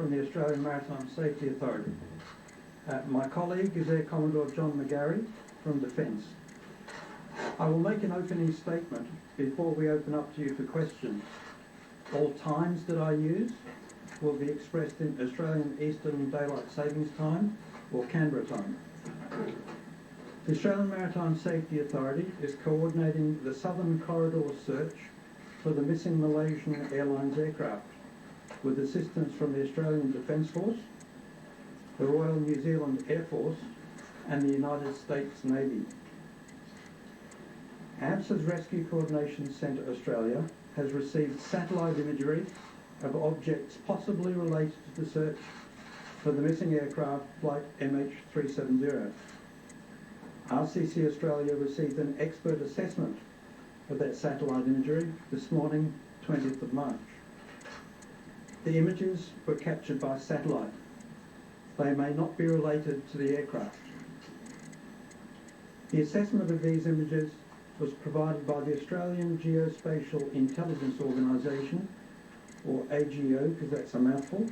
from the Australian Maritime Safety Authority. My colleague is Air Commodore John McGarry from Defence. I will make an opening statement before we open up to you for questions. All times that I use will be expressed in Australian Eastern Daylight Savings Time or Canberra time. The Australian Maritime Safety Authority is coordinating the Southern Corridor search for the missing Malaysian Airlines aircraft with assistance from the Australian Defence Force, the Royal New Zealand Air Force and the United States Navy. AMSA's Rescue Coordination Centre Australia has received satellite imagery of objects possibly related to the search for the missing aircraft flight MH370. RCC Australia received an expert assessment of that satellite imagery this morning, 20th of March. The images were captured by satellite. They may not be related to the aircraft. The assessment of these images was provided by the Australian Geospatial Intelligence Organisation, or AGO, because that's a mouthful,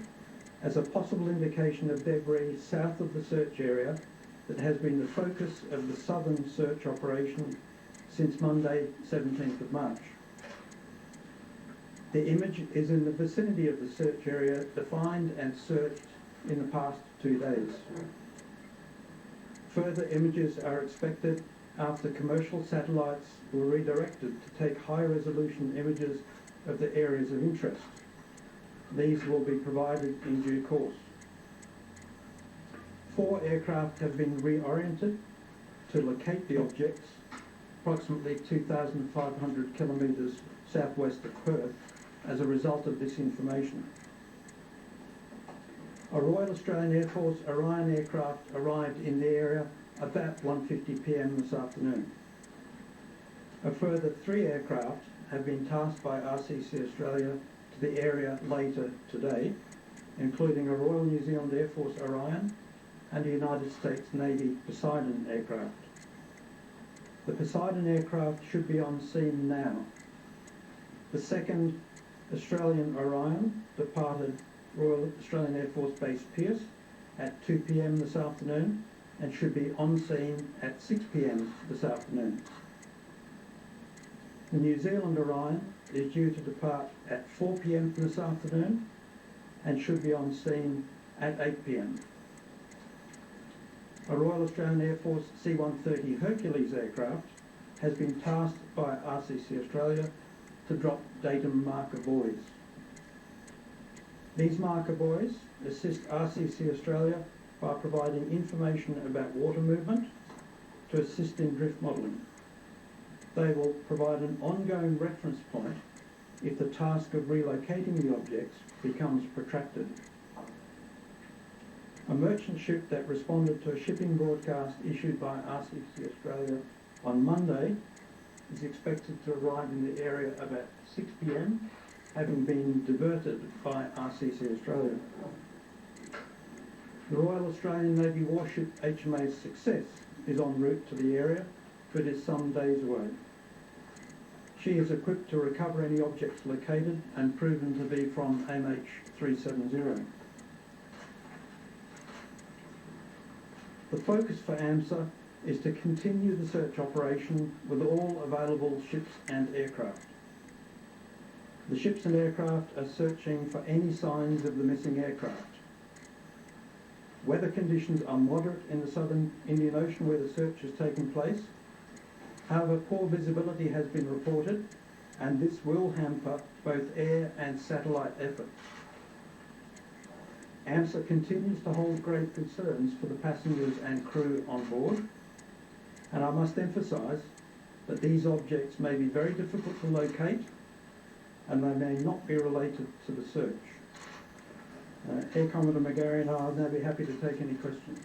as a possible indication of debris south of the search area that has been the focus of the southern search operation since Monday, 17th of March. The image is in the vicinity of the search area defined and searched in the past 2 days. Further images are expected after commercial satellites were redirected to take high-resolution images of the areas of interest. These will be provided in due course. 4 aircraft have been reoriented to locate the objects approximately 2,500 kilometres southwest of Perth as a result of this information. A Royal Australian Air Force Orion aircraft arrived in the area about 1:50 p.m. this afternoon. A further 3 aircraft have been tasked by RCC Australia to the area later today, including a Royal New Zealand Air Force Orion and a United States Navy Poseidon aircraft. The Poseidon aircraft should be on scene now. The second Australian Orion departed Royal Australian Air Force Base Pearce at 2 p.m. this afternoon and should be on scene at 6 p.m. this afternoon. The New Zealand Orion is due to depart at 4 p.m. this afternoon and should be on scene at 8 p.m. A Royal Australian Air Force C-130 Hercules aircraft has been tasked by RCC Australia to drop datum marker buoys. These marker buoys assist RCC Australia by providing information about water movement to assist in drift modelling. They will provide an ongoing reference point if the task of relocating the objects becomes protracted. A merchant ship that responded to a shipping broadcast issued by RCC Australia on Monday is expected to arrive in the area about 6 p.m, having been diverted by RCC Australia. The Royal Australian Navy warship HMAS Success is en route to the area, but is some days away. She is equipped to recover any objects located and proven to be from MH370. The focus for AMSA is to continue the search operation with all available ships and aircraft. The ships and aircraft are searching for any signs of the missing aircraft. Weather conditions are moderate in the southern Indian Ocean where the search is taking place. However, poor visibility has been reported, and this will hamper both air and satellite efforts. AMSA continues to hold grave concerns for the passengers and crew on board, and I must emphasise that these objects may be very difficult to locate and they may not be related to the search. Air Commodore McGarry and I will now be happy to take any questions.